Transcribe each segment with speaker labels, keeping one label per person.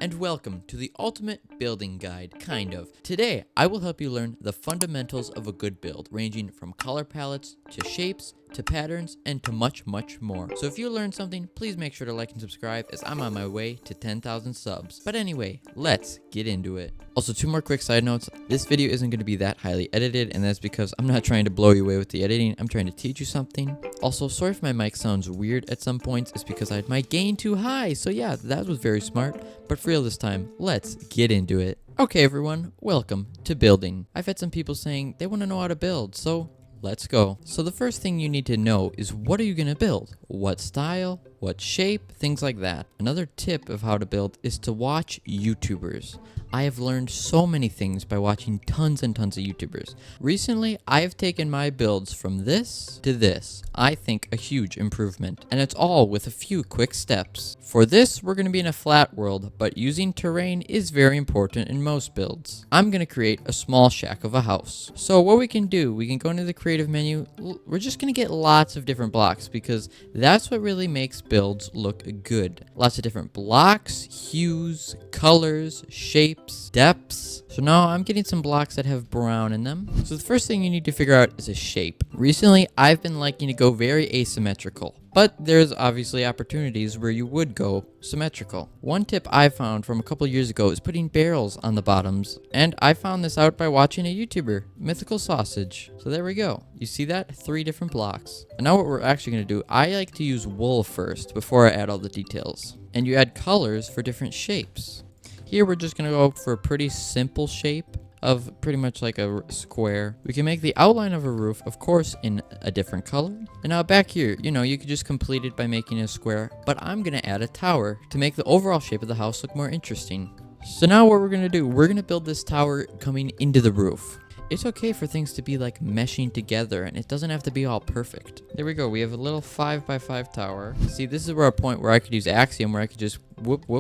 Speaker 1: and welcome to the ultimate building guide, kind of. Today, I will help you learn the fundamentals of a good build, ranging from color palettes to shapes to patterns and to much more. So if you learned something, please make sure to like and subscribe as I'm on my way to 10,000 subs. But anyway, let's get into it. Also, two more quick side notes. This video isn't going to be that highly edited, and that's because I'm not trying to blow you away with the editing. I'm trying to teach you something. Also, sorry if my mic sounds weird at some points. It's because I had my gain too high. So yeah, that was very smart. But for real this time, let's get into it. Okay, everyone, welcome to building. I've had some people saying they want to know how to build, so let's go. So the first thing you need to know is, what are you going to build? What style? What shape? Things like that. Another tip of how to build is to watch YouTubers. I have learned so many things by watching tons and tons of YouTubers. Recently, I have taken my builds from this to this. I think a huge improvement. And it's all with a few quick steps. For this, we're going to be in a flat world, but using terrain is very important in most builds. I'm going to create a small shack of a house. So what we can do, we can go into the creative menu. We're just going to get lots of different blocks because that's what really makes builds look good. Lots of different blocks, hues, colors, shapes, depths. So now I'm getting some blocks that have brown in them. So the first thing you need to figure out is a shape. Recently, I've been liking to go very asymmetrical, but there's obviously opportunities where you would go symmetrical. One tip I found from a couple years ago is putting barrels on the bottoms, and I found this out by watching a YouTuber, Mythical Sausage. So there we go. You see that? 3 different blocks. And now what we're actually going to do, I like to use wool first before I add all the details. And you add colors for different shapes. Here we're just going to go for a pretty simple shape of pretty much like a square. We can make the outline of a roof, of course, in a different color. And now back here, you could just complete it by making a square, but I'm going to add a tower to make the overall shape of the house look more interesting. So now what we're going to do, we're going to build this tower coming into the roof. It's okay for things to be like meshing together, and it doesn't have to be all perfect. There we go. We have a little 5x5 tower. See, this is where a point where I could use Axiom, where I could just whoop,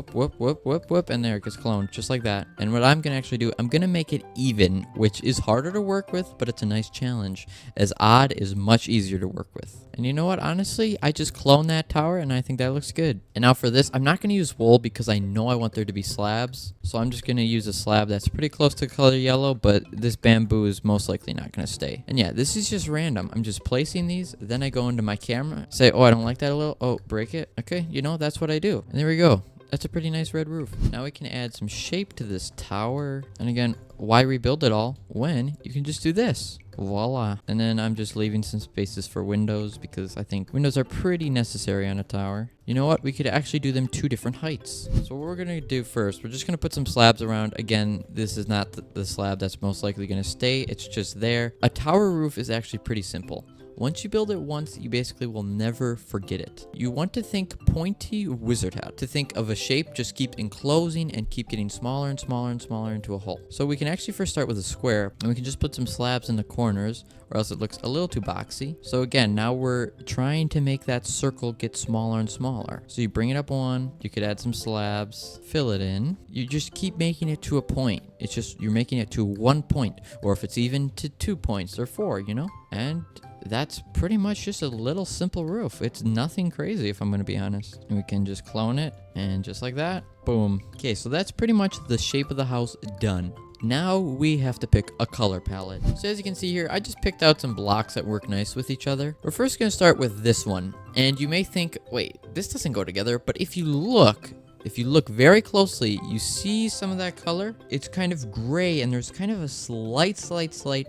Speaker 1: and there it gets cloned, just like that. And what I'm going to actually do, I'm going to make it even, which is harder to work with, but it's a nice challenge, as odd is much easier to work with. And you know what? Honestly, I just cloned that tower, and I think that looks good. And now for this, I'm not going to use wool because I know I want there to be slabs. So I'm just going to use a slab that's pretty close to color yellow, but this bamboo is most likely not going to stay. And yeah, this is just random. I'm just placing these. Then I go into my camera, say, oh, I don't like that a little. Oh, break it. Okay, that's what I do. And there we go. That's a pretty nice red roof. Now we can add some shape to this tower. And again, why rebuild it all when you can just do this? Voila. And then I'm just leaving some spaces for windows because I think windows are pretty necessary on a tower. You know what? We could actually do them 2 different heights. So what we're going to do first, we're just going to put some slabs around. Again, this is not the slab that's most likely going to stay. It's just there. A tower roof is actually pretty simple. Once you build it once, you basically will never forget it. You want to think pointy wizard hat. To think of a shape, just keep enclosing and keep getting smaller and smaller and smaller into a hole. So we can actually first start with a square, and we can just put some slabs in the corners, or else it looks a little too boxy. So again, now we're trying to make that circle get smaller and smaller. So you bring it up 1, you could add some slabs, fill it in. You just keep making it to a point. It's just, you're making it to 1 point, or if it's even to 2 points or 4, And that's pretty much just a little simple roof. It's nothing crazy, if I'm going to be honest. And we can just clone it, and just like that, boom. Okay, so that's pretty much the shape of the house done. Now we have to pick a color palette. So as you can see here, I just picked out some blocks that work nice with each other. We're first going to start with this one. And you may think, wait, this doesn't go together. But if you look very closely, you see some of that color. It's kind of gray, and there's kind of a slight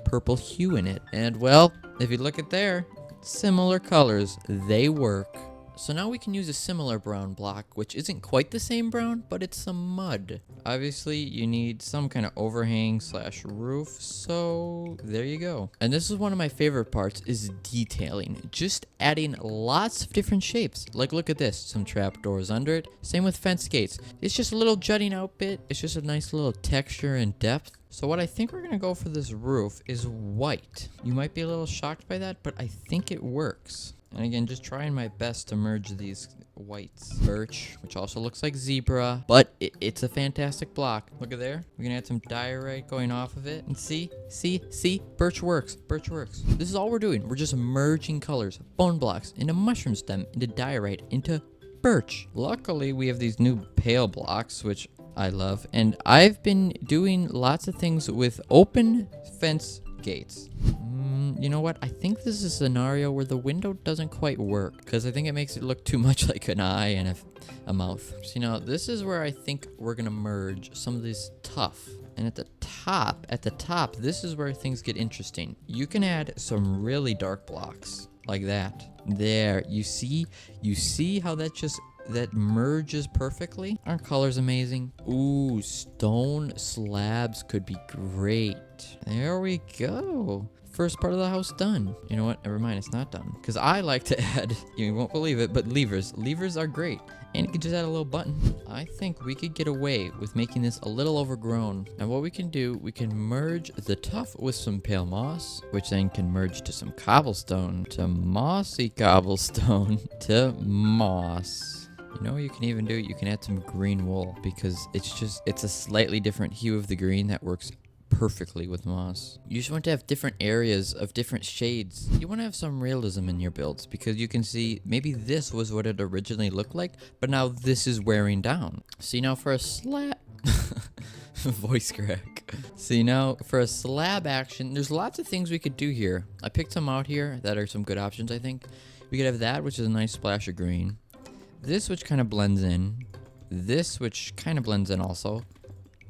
Speaker 1: purple hue in it. And well, if you look at there, similar colors, they work. So now we can use a similar brown block, which isn't quite the same brown, but it's some mud. Obviously, you need some kind of overhang / roof, so there you go. And this is one of my favorite parts, is detailing. Just adding lots of different shapes. Like, look at this, some trapdoors under it. Same with fence gates. It's just a little jutting out bit. It's just a nice little texture and depth. So what I think we're going to go for this roof is white. You might be a little shocked by that, but I think it works. And again, just trying my best to merge these whites. Birch, which also looks like zebra, but it's a fantastic block. Look at there. We're gonna add some diorite going off of it. And see, birch works. This is all we're doing. We're just merging colors, bone blocks into mushroom stem, into diorite, into birch. Luckily, we have these new pale blocks, which I love. And I've been doing lots of things with open fence gates. You know what? I think this is a scenario where the window doesn't quite work because I think it makes it look too much like an eye and a mouth. So, this is where I think we're going to merge some of this tough. And at the top, this is where things get interesting. You can add some really dark blocks like that. There, you see how that merges perfectly? Aren't colors amazing? Ooh, stone slabs could be great. There we go. First part of the house done. You know what? Never mind, it's not done. Because I like to add, you won't believe it, but levers. Levers are great. And you can just add a little button. I think we could get away with making this a little overgrown. Now what we can do, we can merge the tuff with some pale moss, which then can merge to some cobblestone, to mossy cobblestone, to moss. You know what you can even do? You can add some green wool because it's a slightly different hue of the green that works perfectly with moss. You just want to have different areas of different shades. You want to have some realism in your builds because you can see maybe this was what it originally looked like, but now this is wearing down. See, now for a slab voice crack. See, now for a slab action, there's lots of things we could do here. I picked some out here that are some good options. I think we could have that, which is a nice splash of green, this which kind of blends in, this which kind of blends in also,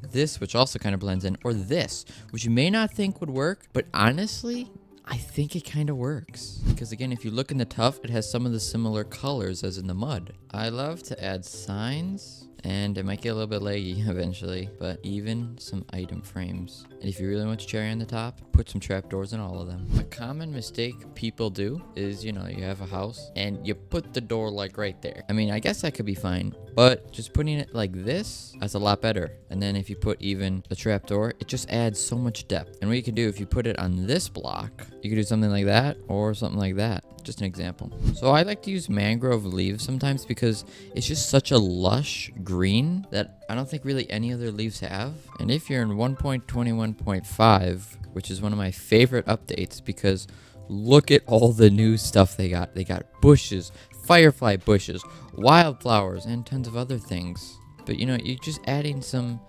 Speaker 1: this which also kind of blends in, or this which you may not think would work, but honestly I think it kind of works because again, if you look in the tuff, it has some of the similar colors as in the mud. I love to add signs, and it might get a little bit laggy eventually, but even some item frames. And if you really want your cherry on the top, put some trapdoors in all of them. A common mistake people do is, you have a house and you put the door like right there. I mean, I guess that could be fine, but just putting it like this, that's a lot better. And then if you put even the trapdoor, it just adds so much depth. And what you can do, if you put it on this block, you can do something like that or something like that. Just an example. So I like to use mangrove leaves sometimes because it's just such a lush green that I don't think really any other leaves have. And if you're in 1.21.5, which is one of my favorite updates because look at all the new stuff they got. They got bushes, firefly bushes, wildflowers, and tons of other things. But you're just adding some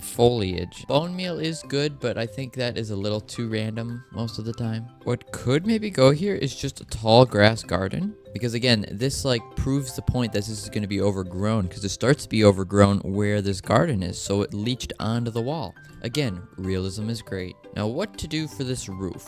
Speaker 1: foliage. Bone meal is good, but I think that is a little too random most of the time. What could maybe go here is just a tall grass garden. Because again, this proves the point that this is going to be overgrown because it starts to be overgrown where this garden is. So it leached onto the wall. Again, realism is great. Now what to do for this roof?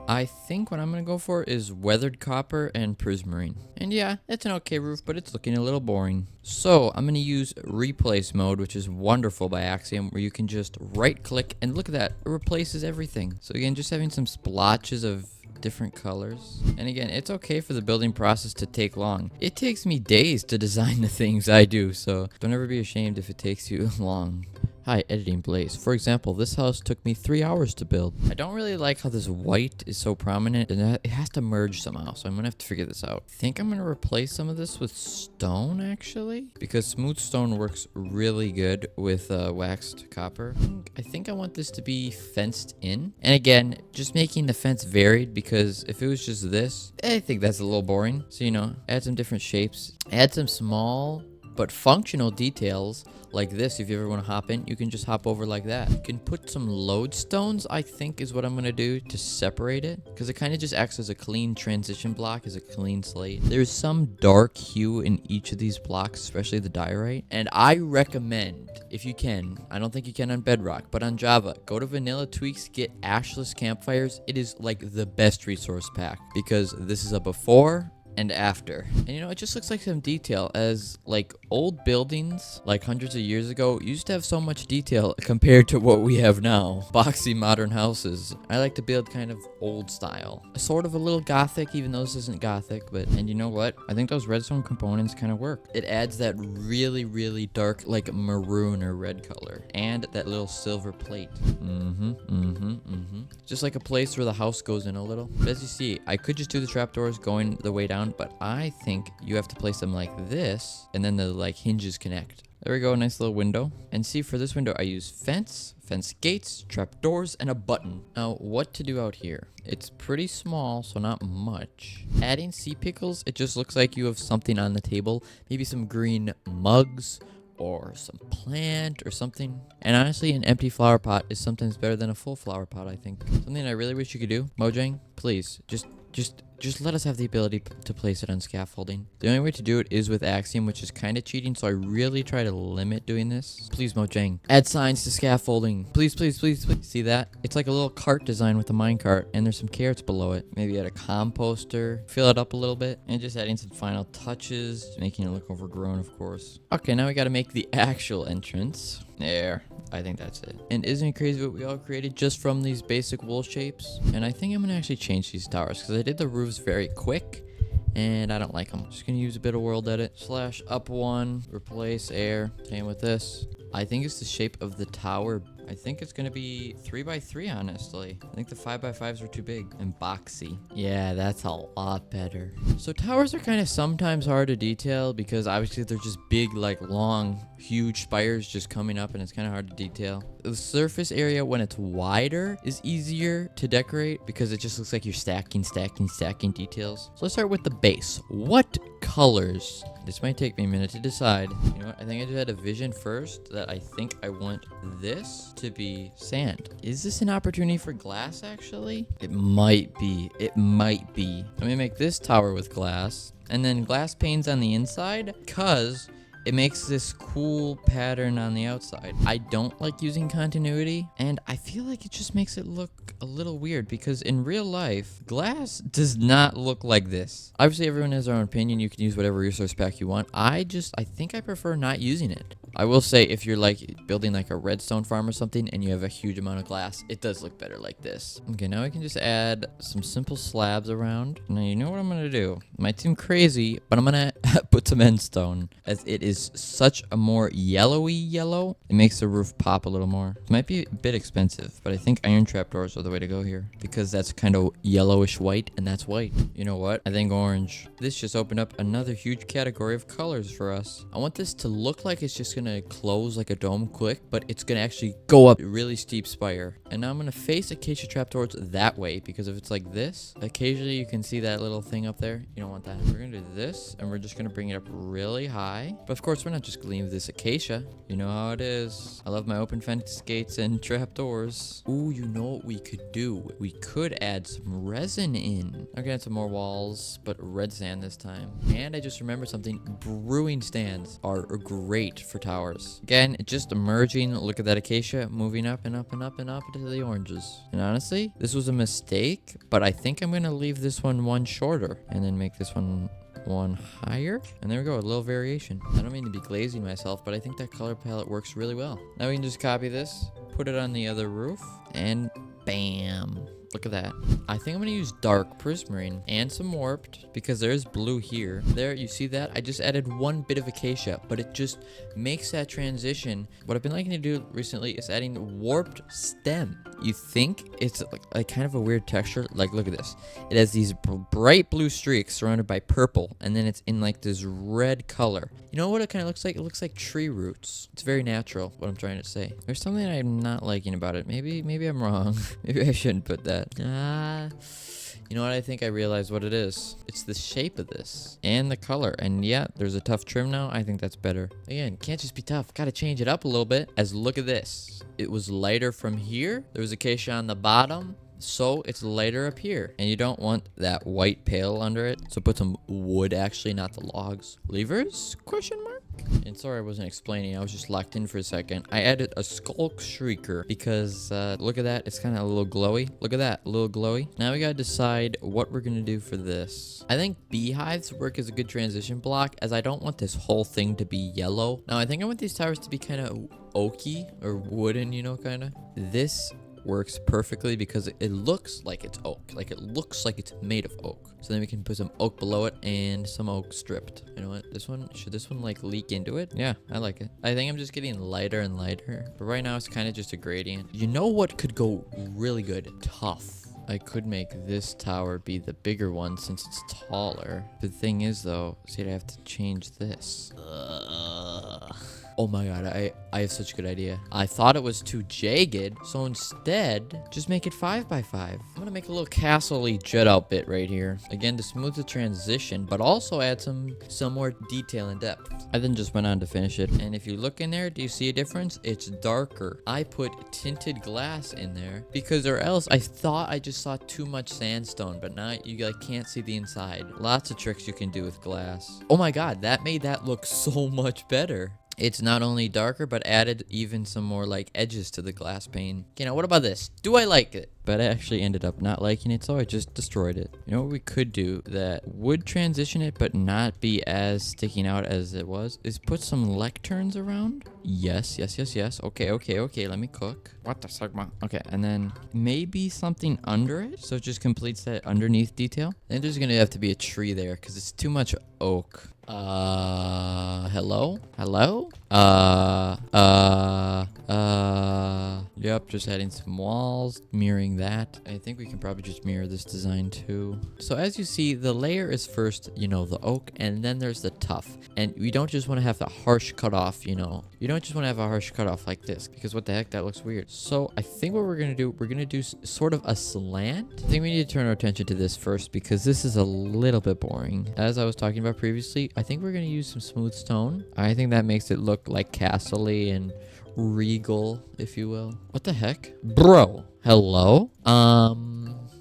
Speaker 1: I think what I'm going to go for is weathered copper and prismarine. And yeah, it's an okay roof, but it's looking a little boring. So I'm going to use replace mode, which is wonderful by Axiom, where you can just right click and look at that. It replaces everything. So again, just having some splotches of different colors. And again, it's okay for the building process to take long. It takes me days to design the things I do, so don't ever be ashamed if it takes you long. Hi, editing Blaze. For example, this house took me 3 hours to build. I don't really like how this white is so prominent, and it has to merge somehow, so I'm gonna have to figure this out. I think I'm gonna replace some of this with stone, actually, because smooth stone works really good with waxed copper. I think I want this to be fenced in. And again, just making the fence varied, because if it was just this, I think that's a little boring. So, add some different shapes. Add some small but functional details like this. If you ever want to hop in, you can just hop over like that. You can put some lodestones, I think is what I'm going to do to separate it, because it kind of just acts as a clean transition block, as a clean slate. There's some dark hue in each of these blocks, especially the diorite, and I recommend, if you can, I don't think you can on Bedrock, but on Java, go to Vanilla Tweaks, get ashless campfires. It is like the best resource pack because this is a before and after. And it just looks like some detail, as old buildings hundreds of years ago used to have so much detail compared to what we have now. Boxy modern houses. I like to build kind of old style, sort of a little gothic, even though this isn't gothic. And you know what, I think those redstone components kind of work. It adds that really dark maroon or red color, and that little silver plate. Just like a place where the house goes in a little. But as you see, I could just do the trapdoors going the way down, but I think you have to place them like this, and then the hinges connect. There we go, a nice little window. And see, for this window I use fence gates, trapdoors, and a button. Now what to do out here? It's pretty small, so not much. Adding sea pickles, it just looks like you have something on the table, maybe some green mugs or some plant or something. And honestly, an empty flower pot is sometimes better than a full flower pot, I think. Something I really wish you could do, Mojang, please, just let us have the ability to place it on scaffolding. The only way to do it is with Axiom, which is kind of cheating, so I really try to limit doing this. Please, Mojang, add signs to scaffolding. Please, please, please, please. See that? It's like a little cart design with a minecart, and there's some carrots below it. Maybe add a composter, fill it up a little bit, and just adding some final touches, making it look overgrown, of course. Okay, now we got to make the actual entrance. There. I think that's it. And isn't it crazy what we all created just from these basic wool shapes? And I think I'm going to actually change these towers because I did the roofs very quick and I don't like them. Just going to use a bit of world edit. Slash up one, replace air. Same with this. I think it's the shape of the tower. I think it's going to be 3x3, honestly. I think the 5x5s are too big and boxy. Yeah, that's a lot better. So towers are kind of sometimes hard to detail because obviously they're just big, like long, huge spires just coming up and it's kind of hard to detail. The surface area when it's wider is easier to decorate because it just looks like you're stacking details. So let's start with the base. What colors? This might take me a minute to decide. You know what? I think I just had a vision first that I think I want this to be sand. Is this an opportunity for glass, actually? It might be. It might be. Let me make this tower with glass and then glass panes on the inside because it makes this cool pattern on the outside. I don't like using continuity, and I feel like it just makes it look a little weird because in real life, glass does not look like this. Obviously, everyone has their own opinion. You can use whatever resource pack you want. I think I prefer not using it. I will say if you're like building like a redstone farm or something and you have a huge amount of glass, it does look better like this. Okay, now I can just add some simple slabs around. Now you know what I'm gonna do. It might seem crazy, but I'm gonna put some endstone as it is such a more yellowy yellow. It makes the roof pop a little more. It might be a bit expensive, but I think iron trapdoors are the way to go here because that's kind of yellowish white and that's white. You know what? I think orange. This just opened up another huge category of colors for us. I want this to look like it's just gonna close like a dome quick, but it's gonna actually go up a really steep spire. And now I'm gonna face acacia trapdoors that way because if it's like this, occasionally you can see that little thing up there. You don't want that. We're gonna do this and we're just gonna bring it up really high. But of course, we're not just gonna leave this acacia. You know how it is. I love my open fence gates and trapdoors. Ooh, you know what we could do? We could add some resin in. I'm gonna add some more walls, but red sand this time. And I just remembered something. Brewing stands are great for towers. Again, just emerging. Look at that acacia moving up and up and up and up into the oranges. And honestly, this was a mistake, but I think I'm gonna leave this one shorter and then make this one higher. And there we go, a little variation. I don't mean to be glazing myself, but I think that color palette works really well. Now we can just copy this, put it on the other roof, and bam. Look at that. I think I'm going to use dark prismarine and some warped because there's blue here. There, you see that? I just added one bit of acacia, but it just makes that transition. What I've been liking to do recently is adding warped stem. You think it's like kind of a weird texture. Like, look at this. It has these bright blue streaks surrounded by purple, and then it's in like this red color. You know what it kind of looks like? It looks like tree roots. It's very natural, what I'm trying to say. There's something I'm not liking about it. Maybe I'm wrong. Maybe I shouldn't put that. You know what? I think I realized what it is. It's the shape of this and the color. And yeah, there's a tough trim now. I think that's better. Again, can't just be tough. Gotta change it up a little bit. As look at this. It was lighter from here. There was acacia on the bottom. So it's lighter up here. And you don't want that white pale under it. So put some wood, actually, not the logs. Levers? Question mark? And sorry I wasn't explaining. I was just locked in for a second. I added a skulk shrieker because look at that. It's kind of a little glowy. Look at that. A little glowy. Now we got to decide what we're going to do for this. I think beehives work as a good transition block as I don't want this whole thing to be yellow. Now I think I want these towers to be kind of oaky or wooden, you know, kind of. This works perfectly because it looks like it's oak. Like it looks like it's made of oak. So then we can put some oak below it and some oak stripped. You know what? Should this one like leak into it? Yeah, I like it. I think I'm just getting lighter and lighter. But right now it's kind of just a gradient. You know what could go really good? Tough. I could make this tower be the bigger one since it's taller. The thing is though, see, I have to change this. Oh my god, I have such a good idea. I thought it was too jagged, so instead, just make it 5 by 5. I'm gonna make a little castle-y jet out bit right here. Again, to smooth the transition, but also add some more detail and depth. I then just went on to finish it, and if you look in there, do you see a difference? It's darker. I put tinted glass in there because, or else I thought I just saw too much sandstone, but now you like can't see the inside. Lots of tricks you can do with glass. Oh my god, that made that look so much better. It's not only darker, but added even some more like edges to the glass pane. Okay, now what about this? Do I like it? But I actually ended up not liking it, so I just destroyed it. You know what we could do that would transition it, but not be as sticking out as it was, is put some lecterns around. Yes. Okay, let me cook. What the sigma? Okay, and then maybe something under it, so it just completes that underneath detail. Then there's gonna have to be a tree there, because it's too much oak. Hello? Yep, just adding some walls, mirroring that. I think we can probably just mirror this design too. So as you see, the layer is first, you know, the oak, and then there's the tough. And we don't just want to have the harsh cutoff, you know. You don't just want to have a harsh cutoff like this, because what the heck, that looks weird. So I think what we're going to do sort of a slant. I think we need to turn our attention to this first, because this is a little bit boring. As I was talking about previously, I think we're going to use some smooth stone. I think that makes it look like castle-y and regal, if you will. What the heck? Bro, hello?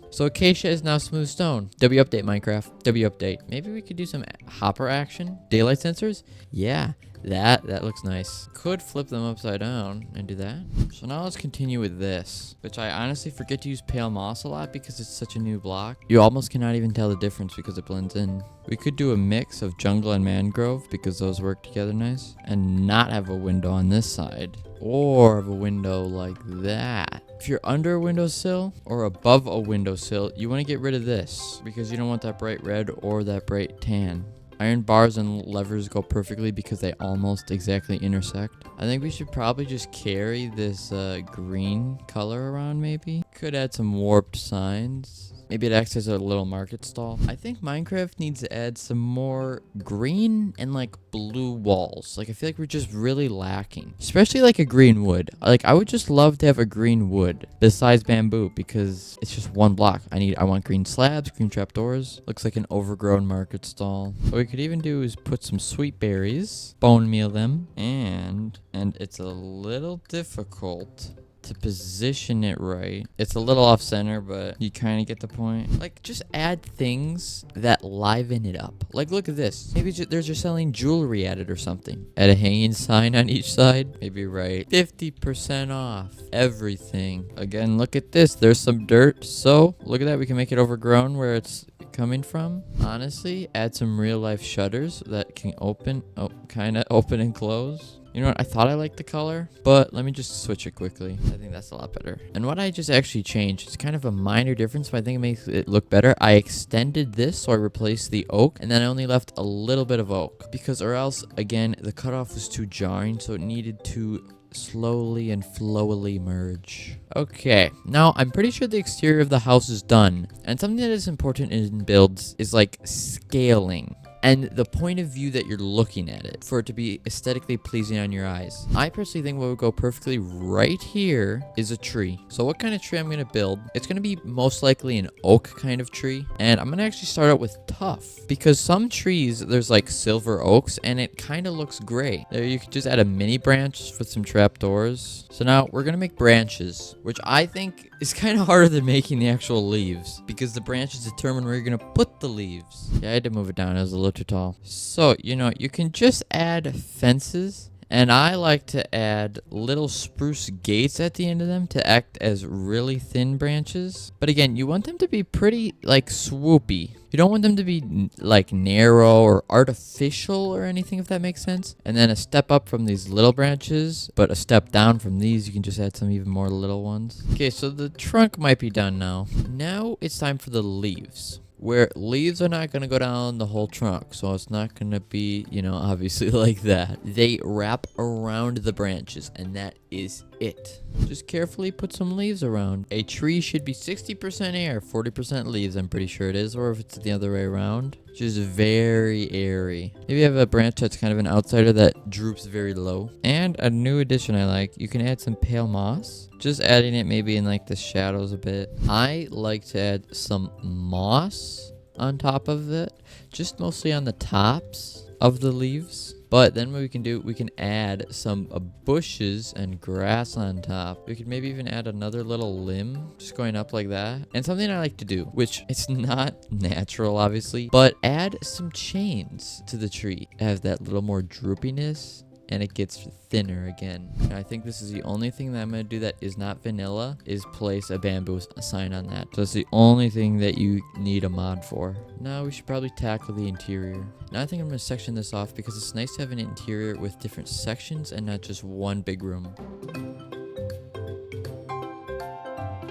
Speaker 1: So acacia is now smooth stone. W update, Minecraft. W update. Maybe we could do some hopper action. Daylight sensors? Yeah, that looks nice. Could flip them upside down and do that. So now let's continue with this, which I honestly forget to use pale moss a lot because it's such a new block. You almost cannot even tell the difference because it blends in. We could do a mix of jungle and mangrove because those work together nice, and not have a window on this side, or have a window like that. If you're under a windowsill or above a windowsill, you want to get rid of this because you don't want that bright red or that bright tan. Iron bars and levers go perfectly because they almost exactly intersect. I think we should probably just carry this green color around maybe. Could add some warped signs. Maybe it acts as a little market stall. I think Minecraft needs to add some more green and like blue walls. Like I feel like we're just really lacking, especially like a green wood. Like I would just love to have a green wood besides bamboo because it's just one block. I want green slabs, green trapdoors. Looks like an overgrown market stall. What we could even do is put some sweet berries, bone meal them, and it's a little difficult to position it right. It's a little off center, but you kind of get the point. Like just add things that liven it up. Like look at this. Maybe they're just selling jewelry at it or something. Add a hanging sign on each side. Maybe write 50% off everything. Again, look at this. There's some dirt. So look at that. We can make it overgrown where it's coming from. Honestly, add some real life shutters that can open. Oh, kind of open and close. You know what? I thought I liked the color, but let me just switch it quickly. I think that's a lot better. And what I just actually changed, it's kind of a minor difference, but I think it makes it look better. I extended this, so I replaced the oak, and then I only left a little bit of oak. Because or else, again, the cutoff was too jarring, so it needed to slowly and flowily merge. Okay, now I'm pretty sure the exterior of the house is done. And something that is important in builds is like scaling and the point of view that you're looking at it for it to be aesthetically pleasing on your eyes. I personally think what would go perfectly right here is a tree. So what kind of tree I'm going to build? It's going to be most likely an oak kind of tree. And I'm going to actually start out with tough because some trees, there's like silver oaks and it kind of looks gray. There you could just add a mini branch with some trapdoors. So now we're going to make branches, which I think is kind of harder than making the actual leaves because the branches determine where you're going to put the leaves. Yeah, I had to move it down. It was a little too tall. So, you know, you can just add fences. And I like to add little spruce gates at the end of them to act as really thin branches. But again, you want them to be pretty like swoopy. You don't want them to be like narrow or artificial or anything, if that makes sense. And then a step up from these little branches, but a step down from these, you can just add some even more little ones. Okay, so the trunk might be done now. Now it's time for the leaves. Where leaves are not going to go down the whole trunk, so it's not going to be, you know, obviously like that. They wrap around the branches, and that is it. Just carefully put some leaves around. A tree should be 60% air, 40% leaves, I'm pretty sure it is, or if it's the other way around. Just very airy. Maybe have a branch that's kind of an outsider that droops very low. And a new addition I like, you can add some pale moss. Just adding it maybe in like the shadows a bit. I like to add some moss on top of it, just mostly on the tops of the leaves. But then what we can do, we can add some bushes and grass on top. We could maybe even add another little limb just going up like that. And something I like to do, which it's not natural obviously, but add some chains to the tree. Have that little more droopiness. And it gets thinner again. And I think this is the only thing that I'm going to do that is not vanilla, is place a bamboo sign on that. So that's the only thing that you need a mod for. Now we should probably tackle the interior. Now I think I'm going to section this off because it's nice to have an interior with different sections and not just one big room.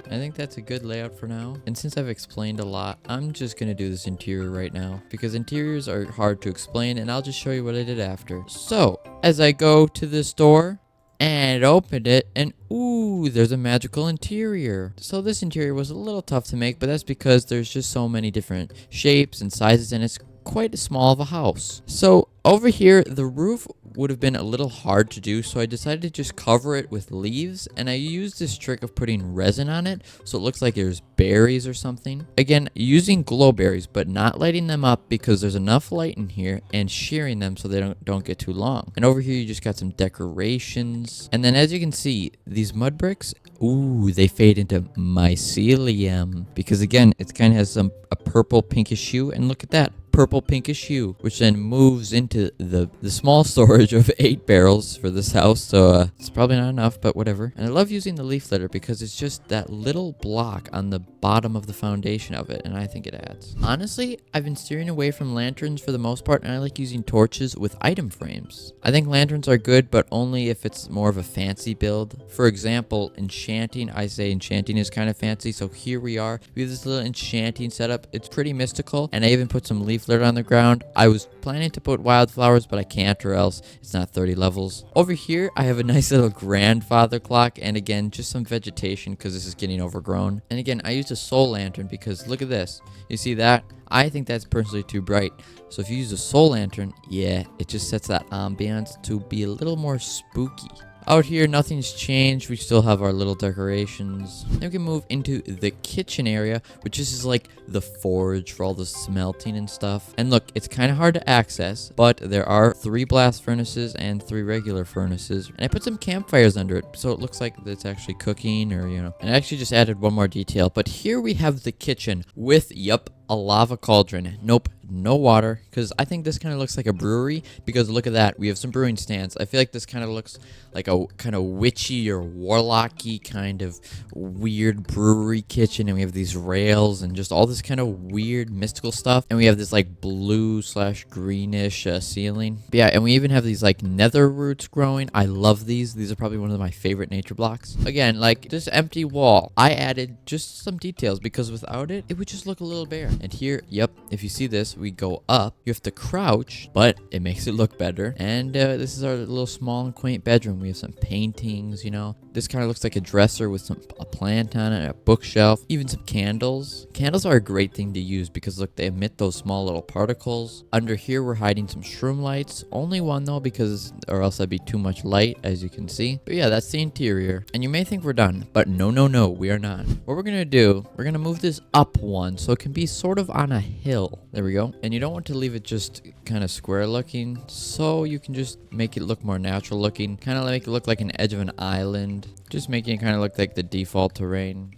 Speaker 1: I think that's a good layout for now. And since I've explained a lot, I'm just going to do this interior right now because interiors are hard to explain and I'll just show you what I did after. So as I go to this door and opened it and ooh, there's a magical interior. So this interior was a little tough to make, but that's because there's just so many different shapes and sizes and it's quite small of a house. So over here, the roof would have been a little hard to do, so I decided to just cover it with leaves, and I used this trick of putting resin on it so it looks like there's berries or something. Again, using glow berries, but not lighting them up because there's enough light in here, and shearing them so they don't get too long. And over here, you just got some decorations. And then as you can see, these mud bricks, ooh, they fade into mycelium because again, it kind of has a purple pinkish hue, and look at that. Purple pinkish hue, which then moves into the small storage of 8 barrels for this house. So it's probably not enough, but whatever. And I love using the leaf litter because it's just that little block on the bottom of the foundation of it, and I think it adds. Honestly, I've been steering away from lanterns for the most part, and I like using torches with item frames. I think lanterns are good, but only if it's more of a fancy build. For example, enchanting, I say enchanting is kind of fancy, so here we are. We have this little enchanting setup. It's pretty mystical, and I even put some leaf litter on the ground. I was planning to put wildflowers, but I can't or else it's not 30 levels. Over here, I have a nice little grandfather clock, and again, just some vegetation because this is getting overgrown. And again, I used a soul lantern because look at this. You see that? I think that's personally too bright. So if you use a soul lantern, yeah, it just sets that ambiance to be a little more spooky. Out here, nothing's changed. We still have our little decorations. Then we can move into the kitchen area, which is like the forge for all the smelting and stuff. And look, it's kind of hard to access, but there are 3 blast furnaces and 3 regular furnaces. And I put some campfires under it, so it looks like it's actually cooking or, you know. And I actually just added one more detail. But here we have the kitchen with, yup, a lava cauldron. Nope, no water, because I think this kind of looks like a brewery, because look at that, we have some brewing stands. I feel like this kind of looks like a kind of witchy or warlocky kind of weird brewery kitchen, and we have these rails and just all this kind of weird mystical stuff, and we have this like blue / greenish ceiling. But yeah, and we even have these like nether roots growing. I love these are probably one of my favorite nature blocks. Again, like this empty wall, I added just some details because without it, it would just look a little bare. And here, yep, if you see this, we go up. You have to crouch, but it makes it look better. And this is our little small and quaint bedroom. We have some paintings, you know. This kind of looks like a dresser with a plant on it, a bookshelf, even some candles. Candles are a great thing to use because look, they emit those small little particles. Under here, we're hiding some shroom lights. Only one though, because or else that'd be too much light, as you can see. But yeah, that's the interior. And you may think we're done, but no, we are not. What we're gonna do, we're gonna move this up one so it can be sort of on a hill. There we go. And you don't want to leave it just kind of square looking, so you can just make it look more natural looking, kind of make it look like an edge of an island, just making it kind of look like the default terrain.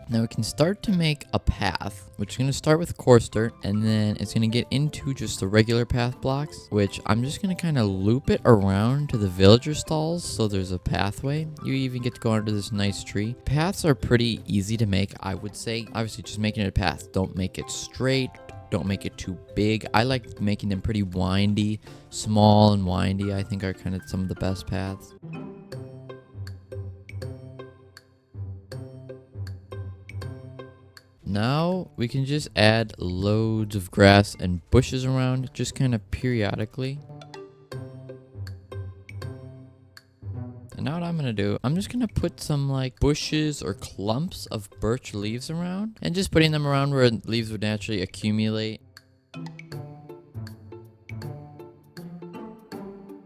Speaker 1: Now we can start to make a path, which is going to start with coarse dirt, and then it's going to get into just the regular path blocks, which I'm just going to kind of loop it around to the villager stalls so there's a pathway. You even get to go under this nice tree. Paths are pretty easy to make, I would say. Obviously, just making it a path. Don't make it straight. Don't make it too big. I like making them pretty windy. Small and windy, I think, are kind of some of the best paths. Now we can just add loads of grass and bushes around, just kind of periodically. And now what I'm gonna do, I'm just gonna put some like bushes or clumps of birch leaves around, and just putting them around where leaves would naturally accumulate.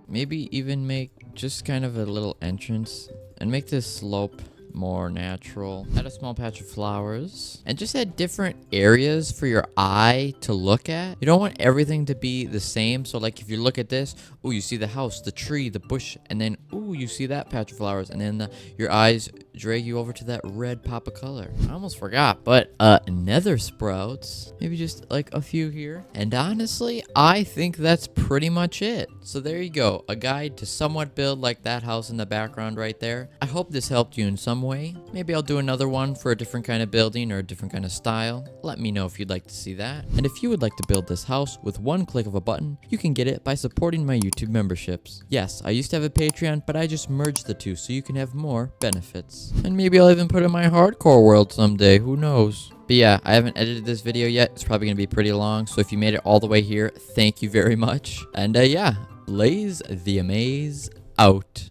Speaker 1: Maybe even make just kind of a little entrance and make this slope more natural. Add a small patch of flowers and just add different areas for your eye to look at. You don't want everything to be the same. So like if you look at this, oh, you see the house, the tree, the bush, and then oh, you see that patch of flowers, and then your eyes drag you over to that red pop of color. I almost forgot, but nether sprouts, maybe just like a few here. And honestly, I think that's pretty much it. So there you go, a guide to somewhat build like that house in the background right there. I hope this helped you in some way. Maybe I'll do another one for a different kind of building or a different kind of style. Let me know if you'd like to see that. And if you would like to build this house with one click of a button, you can get it by supporting my YouTube memberships. Yes, I used to have a Patreon, but I just merged the two so you can have more benefits. And maybe I'll even put in my hardcore world someday, who knows? But yeah, I haven't edited this video yet. It's probably going to be pretty long, so if you made it all the way here, thank you very much. And yeah, Blaze the Amaze out.